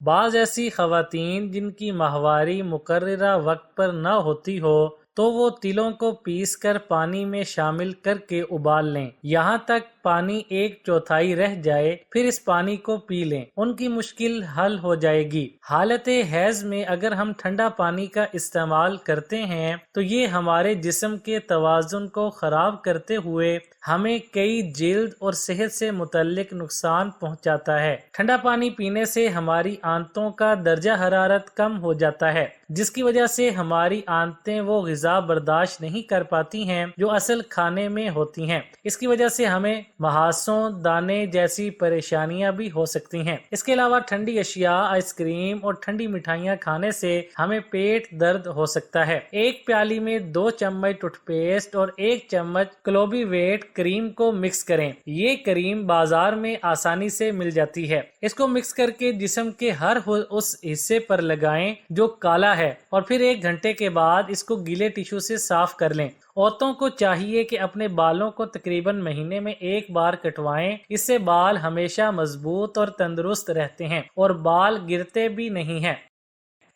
بعض ایسی خواتین جن کی ماہواری مقررہ وقت پر نہ ہوتی ہو تو وہ تلوں کو پیس کر پانی میں شامل کر کے ابال لیں یہاں تک پانی 1/4 رہ جائے، پھر اس پانی کو پی لیں، ان کی مشکل حل ہو جائے گی۔ حالت حیض میں اگر ہم ٹھنڈا پانی کا استعمال کرتے ہیں تو یہ ہمارے جسم کے توازن کو خراب کرتے ہوئے ہمیں کئی جلد اور صحت سے متعلق نقصان پہنچاتا ہے۔ ٹھنڈا پانی پینے سے ہماری آنتوں کا درجہ حرارت کم ہو جاتا ہے، جس کی وجہ سے ہماری آنتیں وہ غذا برداشت نہیں کر پاتی ہیں جو اصل کھانے میں ہوتی ہیں۔ اس کی وجہ سے ہمیں محاسوں، دانے جیسی پریشانیاں بھی ہو سکتی ہیں۔ اس کے علاوہ ٹھنڈی اشیاء، آئس کریم اور ٹھنڈی مٹھائیاں کھانے سے ہمیں پیٹ درد ہو سکتا ہے۔ ایک پیالی میں 2 چمچ ٹوتھ پیسٹ اور 1 چمچ کلوبی ویٹ کریم کو مکس کریں۔ یہ کریم بازار میں آسانی سے مل جاتی ہے۔ اس کو مکس کر کے جسم کے ہر اس حصے پر لگائیں جو کالا ہے، اور پھر 1 گھنٹے کے بعد اس کو گیلے ٹیشو سے صاف کر لیں۔ عورتوں کو چاہیے کہ اپنے بالوں کو تقریباً مہینے میں 1 بار کٹوائیں، اس سے بال ہمیشہ مضبوط اور تندرست رہتے ہیں اور بال گرتے بھی نہیں ہیں۔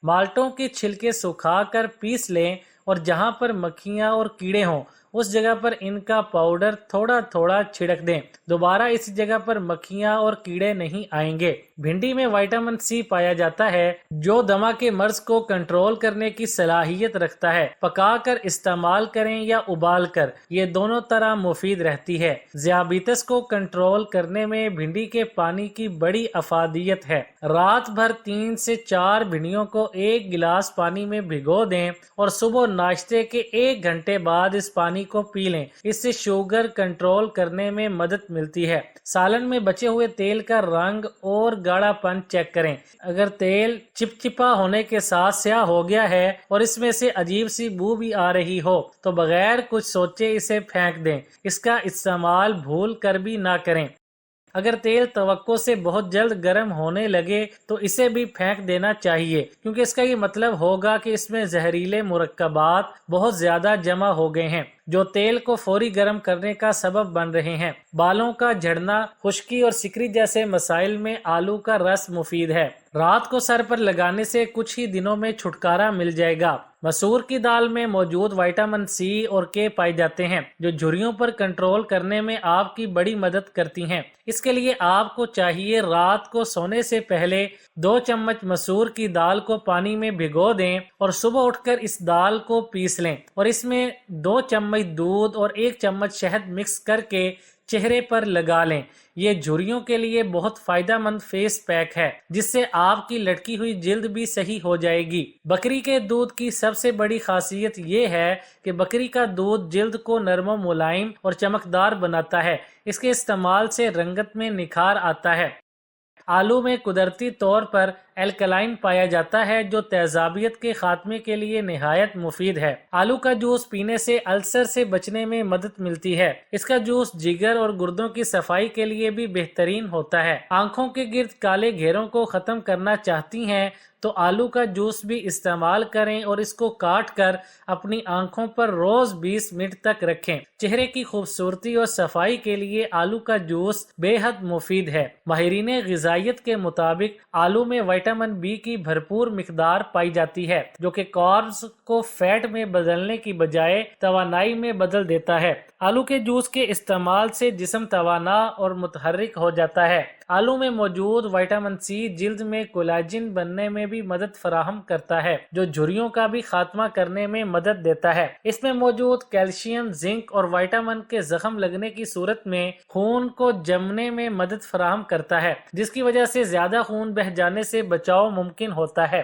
مالٹوں کے چھلکے سکھا کر پیس لیں اور جہاں پر مکھیاں اور کیڑے ہوں اس جگہ پر ان کا پاؤڈر تھوڑا تھوڑا چھڑک دیں۔ دوبارہ اس جگہ پر مکھیاں اور کیڑے نہیں آئیں گے۔ بھنڈی میں وٹامن سی پایا جاتا ہے جو دمہ کے مرض کو کنٹرول کرنے کی صلاحیت رکھتا ہے۔ پکا کر استعمال کریں یا ابال کر، یہ دونوں طرح مفید رہتی ہے۔ ذیابیطس کو کنٹرول کرنے میں بھنڈی کے پانی کی بڑی افادیت ہے۔ رات بھر 3 سے 4 بھنڈیوں کو 1 گلاس پانی میں بھگو دیں اور صبح ناشتے کے 1 گھنٹے بعد اس پانی کو پی لیں۔ اس سے شوگر کنٹرول کرنے میں مدد ملتی ہے۔ سالن میں بچے ہوئے تیل کا رنگ اور گاڑھا پن چیک کریں۔ اگر تیل چپچپا ہونے کے ساتھ سیاہ ہو گیا ہے اور اس میں سے عجیب سی بو بھی آ رہی ہو تو بغیر کچھ سوچے اسے پھینک دیں۔ اس کا استعمال بھول کر بھی نہ کریں۔ اگر تیل توقع سے بہت جلد گرم ہونے لگے تو اسے بھی پھینک دینا چاہیے، کیونکہ اس کا یہ مطلب ہوگا کہ اس میں زہریلے مرکبات بہت زیادہ جمع ہو گئے ہیں جو تیل کو فوری گرم کرنے کا سبب بن رہے ہیں۔ بالوں کا جھڑنا، خشکی اور سکری جیسے مسائل میں آلو کا رس مفید ہے۔ رات کو سر پر لگانے سے کچھ ہی دنوں میں چھٹکارا مل جائے گا۔ مسور کی دال میں موجود وٹامن سی اور کے پائے جاتے ہیں جو جھریوں پر کنٹرول کرنے میں آپ کی بڑی مدد کرتی ہیں۔ اس کے لیے آپ کو چاہیے رات کو سونے سے پہلے 2 چمچ مسور کی دال کو پانی میں بھگو دیں اور صبح اٹھ کر اس دال کو پیس لیں اور اس میں 2 چمچ دودھ اور 1 چمچ شہد مکس کر کے چہرے پر لگا لیں۔ یہ جھریوں کے لیے بہت فائدہ مند فیس پیک ہے جس سے آپ کی لٹکی ہوئی جلد بھی صحیح ہو جائے گی۔ بکری کے دودھ کی سب سے بڑی خاصیت یہ ہے کہ بکری کا دودھ جلد کو نرم و ملائم اور چمکدار بناتا ہے۔ اس کے استعمال سے رنگت میں نکھار آتا ہے۔ آلو میں قدرتی طور پر الکلائن پایا جاتا ہے جو تیزابیت کے خاتمے کے لیے نہایت مفید ہے۔ آلو کا جوس پینے سے السر سے بچنے میں مدد ملتی ہے۔ اس کا جوس جگر اور گردوں کی صفائی کے لیے بھی بہترین ہوتا ہے۔ آنکھوں کے گرد کالے گھیروں کو ختم کرنا چاہتی ہیں تو آلو کا جوس بھی استعمال کریں اور اس کو کاٹ کر اپنی آنکھوں پر روز 20 منٹ تک رکھیں۔ چہرے کی خوبصورتی اور صفائی کے لیے آلو کا جوس بے حد مفید ہے۔ ماہرین غذائیت کے مطابق آلو میں وٹامن بی کی بھرپور مقدار پائی جاتی ہے جو کہ کاربز کو فیٹ میں بدلنے کی بجائے توانائی میں بدل دیتا ہے۔ آلو کے جوس کے استعمال سے جسم توانا اور متحرک ہو جاتا ہے۔ آلو میں موجود وٹامن سی جلد میں کولاجن بننے میں بھی مدد فراہم کرتا ہے جو جھریوں کا بھی خاتمہ کرنے میں مدد دیتا ہے۔ اس میں موجود کیلشیم، زنک اور وٹامن کے زخم لگنے کی صورت میں خون کو جمنے میں مدد فراہم کرتا ہے جس کی وجہ سے زیادہ خون بہہ جانے سے بچاؤ ممکن ہوتا ہے۔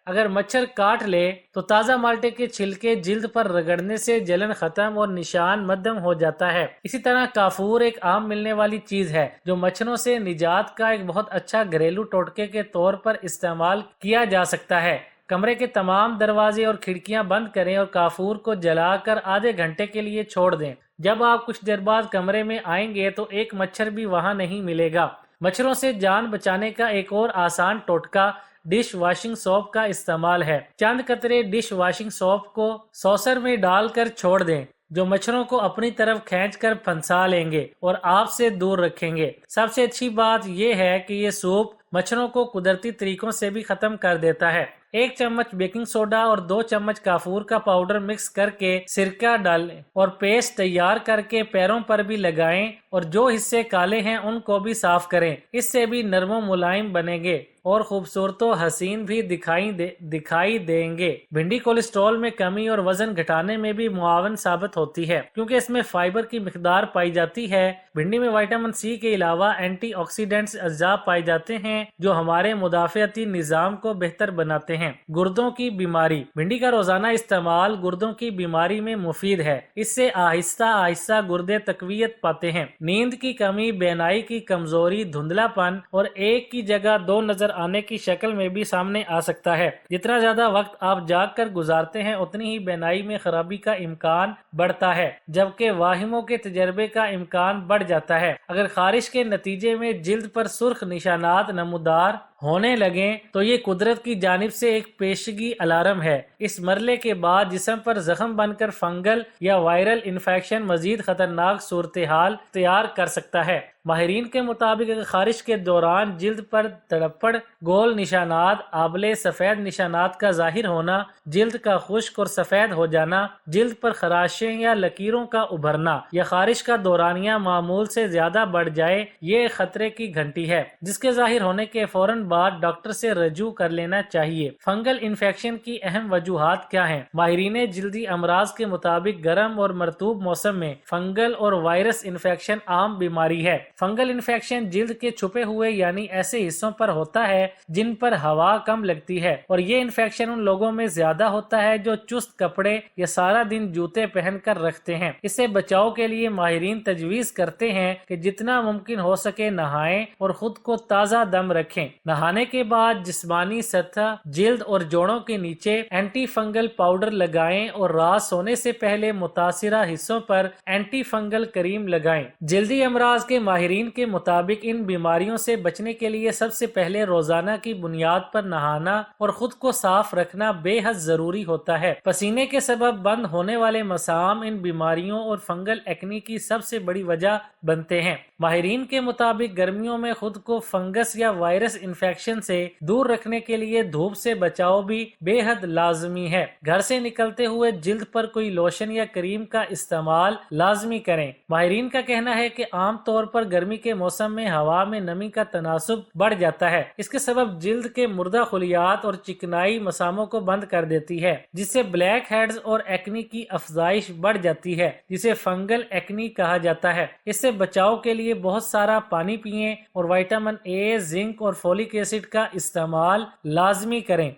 اگر مچھر کاٹ لے تو تازہ مالٹے کے چھلکے جلد پر رگڑنے سے جلن ختم اور نشان مدھم ہو جاتا ہے۔ اسی طرح کافور ایک عام ملنے والی چیز ہے جو مچھروں سے نجات کا ایک بہت اچھا گھریلو ٹوٹکے کے طور پر استعمال کیا جا سکتا ہے۔ کمرے کے تمام دروازے اور کھڑکیاں بند کریں اور کافور کو جلا کر آدھے گھنٹے کے لیے چھوڑ دیں۔ جب آپ کچھ دیر بعد کمرے میں آئیں گے تو ایک مچھر بھی وہاں نہیں ملے گا۔ مچھروں سے جان بچانے کا ایک اور آسان ٹوٹکا ڈش واشنگ سوپ کا استعمال ہے۔ چند قطرے ڈش واشنگ سوپ کو سوسر میں ڈال کر چھوڑ دیں جو مچھروں کو اپنی طرف کھینچ کر پھنسا لیں گے اور آپ سے دور رکھیں گے۔ سب سے اچھی بات یہ ہے کہ یہ سوپ मच्छरों को कुदरती तरीकों से भी खत्म कर देता है। 1 चम्मच बेकिंग सोडा और 2 चम्मच काफूर का पाउडर मिक्स करके सिरका डालें और पेस्ट तैयार करके पैरों पर भी लगाएं और जो हिस्से काले हैं उनको भी साफ करें। इससे भी नरम मुलायम बनेंगे और खूबसूरत हसीन भी दिखाई देंगे। भिंडी कोलेस्ट्रॉल में कमी और वजन घटाने में भी मुआवन साबित होती है क्योंकि इसमें फाइबर की मिकदार पाई जाती है। भिंडी में विटामिन सी के अलावा एंटीऑक्सीडेंट्स अज्जा पाए जाते हैं जो हमारे मुदाफ़ियती निज़ाम को बेहतर बनाते हैं। गुर्दों की बीमारी। भिंडी का रोजाना इस्तेमाल गुर्दों की बीमारी में मुफीद है। इससे आहिस्ता आहिस्ता गुर्दे तकवीयत पाते हैं। नींद की कमी, बेनाई की कमजोरी, धुंधलापन और एक की जगह 2 नजर आने की शक्ल में भी सामने आ सकता है। जितना ज्यादा वक्त आप जाग कर गुजारते हैं उतनी ही बेनाई में खराबी का इम्कान बढ़ता है, जबकि वाहिमों के तजर्बे का इम्कान बढ़ जाता है। अगर खारिश के नतीजे में जिल्द पर सुर्ख निशानात नमूदार होने लगे तो ये कुदरत की जानिब से एक पेशगी अलार्म है। इस मरले के बाद जिस्म पर जख्म बनकर फंगल या वायरल इन्फेक्शन मजीद खतरनाक सूरत हाल तैयार कर सकता है। माहिरीन के मुताबिक अगर खारिश के दौरान जिल्द पर तड़पड़, गोल निशानात, आबले सफेद निशानात का जाहिर होना, जिल्द का खुश्क और सफेद हो जाना, जिल्द पर खराशें या लकीरों का उभरना या खारिश का दौरानिया मामूल से ज्यादा बढ़ जाए, ये खतरे की घंटी है जिसके जाहिर होने के फौरन बाद डॉक्टर से रजू कर लेना चाहिए। फंगल इन्फेक्शन की अहम वजूहात क्या हैं? माहिरीन जिल्दी अमराज के मुताबिक गर्म और मरतूब मौसम में फंगल और वायरस इन्फेक्शन आम बीमारी है। फंगल इन्फेक्शन जिल्द के छुपे हुए यानी ऐसे हिस्सों पर होता है जिन पर हवा कम लगती है और ये इन्फेक्शन उन लोगों में ज्यादा होता है जो चुस्त कपड़े या सारा दिन जूते पहनकर रखते हैं। इससे बचाव के लिए माहिरीन तजवीज करते हैं कि जितना मुमकिन हो सके नहाएं और खुद को ताज़ा दम रखें। नहाने के बाद जिस्मानी सतह, जिल्द और जोड़ों के नीचे एंटी फंगल पाउडर लगाएं और रात सोने से पहले मुतासिरा हिस्सों पर एंटी फंगल क्रीम लगाएं। जिल्दी अमराज के माहिरीन के मुताबिक इन बीमारियों से बचने के लिए सबसे पहले रोजाना की बुनियाद पर नहाना और खुद को साफ रखना बेहद जरूरी होता है। पसीने के सबब बंद होने वाले मसाम इन बीमारियों और फंगल एक्नी की सबसे बड़ी वजह बनते हैं। माहिरीन के मुताबिक गर्मियों में खुद को फंगस या वायरस इन्फेक्शन से दूर रखने के लिए धूप से बचाव भी बेहद लाजमी है। घर से निकलते हुए जिल्द पर कोई लोशन या क्रीम का इस्तेमाल लाजमी करें। माहिरीन का कहना है कि आम तौर पर गर्मी के मौसम में हवा में नमी का तनासुब बढ़ जाता है। इसके सबब जिल्द के मुर्दा खुलियात और चिकनाई मसामों को बंद कर देती है जिससे ब्लैक हेड्स और एक्नी की अफजाइश बढ़ जाती है जिसे फंगल एक्नी कहा जाता है। इससे बचाव के लिए बहुत सारा पानी पिएं और विटामिन ए, जिंक और फोलिक एसिड का इस्तेमाल लाजमी करें।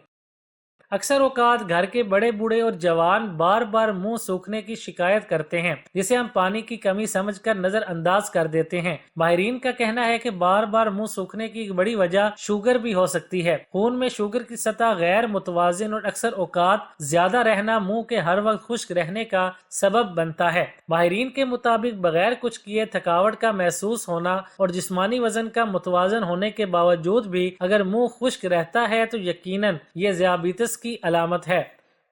अक्सर औकात घर के बड़े बूढ़े और जवान बार बार मुंह सूखने की शिकायत करते हैं जिसे हम पानी की कमी समझकर नजरअंदाज कर देते हैं। माहिरीन का कहना है कि बार बार मुंह सूखने की एक बड़ी वजह शुगर भी हो सकती है। खून में शुगर की सतह गैर मुतवाजिन और अक्सर औकात ज्यादा रहना मुंह के हर वक्त खुश्क रहने का सबब बनता है। माहिरीन के मुताबिक बगैर कुछ किए थकावट का महसूस होना और जिस्मानी वजन का मुतवाजन होने के बावजूद भी अगर मुंह खुश्क रहता है तो यकीनन ये ज़ियाबीतिस की अलामत है।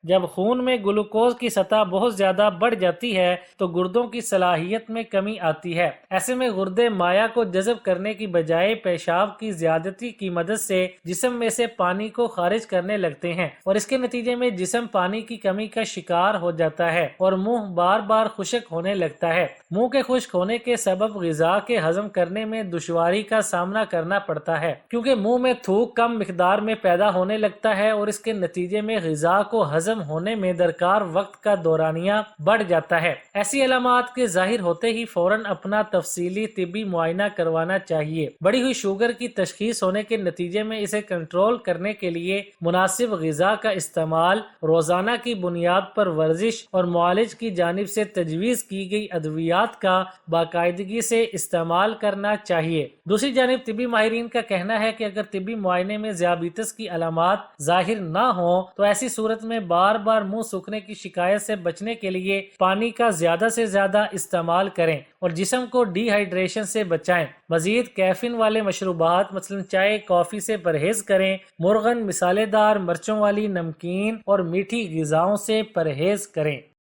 जब खून में ग्लूकोज की सतह बहुत ज्यादा बढ़ जाती है तो गुर्दों की सलाहियत में कमी आती है। ऐसे में गुर्दे माया को जज़ब करने की बजाय पेशाब की ज्यादती की मदद से जिस्म में से पानी को खारिज करने लगते हैं और इसके नतीजे में जिस्म पानी की कमी का शिकार हो जाता है और मुंह बार बार खुश्क होने लगता है। मुंह के खुश्क होने के सबब ग़िज़ा के हजम करने में दुश्वारी का सामना करना पड़ता है क्योंकि मुंह में थूक कम मिकदार में पैदा होने लगता है और इसके नतीजे में ग़िज़ा को हजम होने में दरकार वक्त का दौरानिया बढ़ जाता है। ऐसी अलामात के जाहिर होते ही फौरन अपना तफसीली तिब्बी मुआयना करवाना चाहिए। बढ़ी हुई शुगर की तशखीस होने के नतीजे में इसे कंट्रोल करने के लिए मुनासिब ग़िज़ा का इस्तेमाल, रोजाना की बुनियाद पर वर्जिश और मुआलिज की जानिब से तजवीज़ की गई अद्वियात का बाकायदगी से इस्तेमाल करना चाहिए। दूसरी जानिब तिब्बी माहिरीन का कहना है कि अगर तिब्बी मुआयने में ज़ियाबीतिस की अलामात जाहिर न हो तो ऐसी सूरत में बार बार मुंह सूखने की शिकायत से बचने के लिए पानी का ज्यादा से ज्यादा इस्तेमाल करें और जिस्म को डिहाइड्रेशन से बचाएं। मजीद कैफीन वाले मशरूबात मसलन चाय, कॉफी से परहेज करें। मुर्गन, मिसालेदार, मिर्चों वाली, नमकीन और मीठी ग़िज़ाओं से परहेज करें।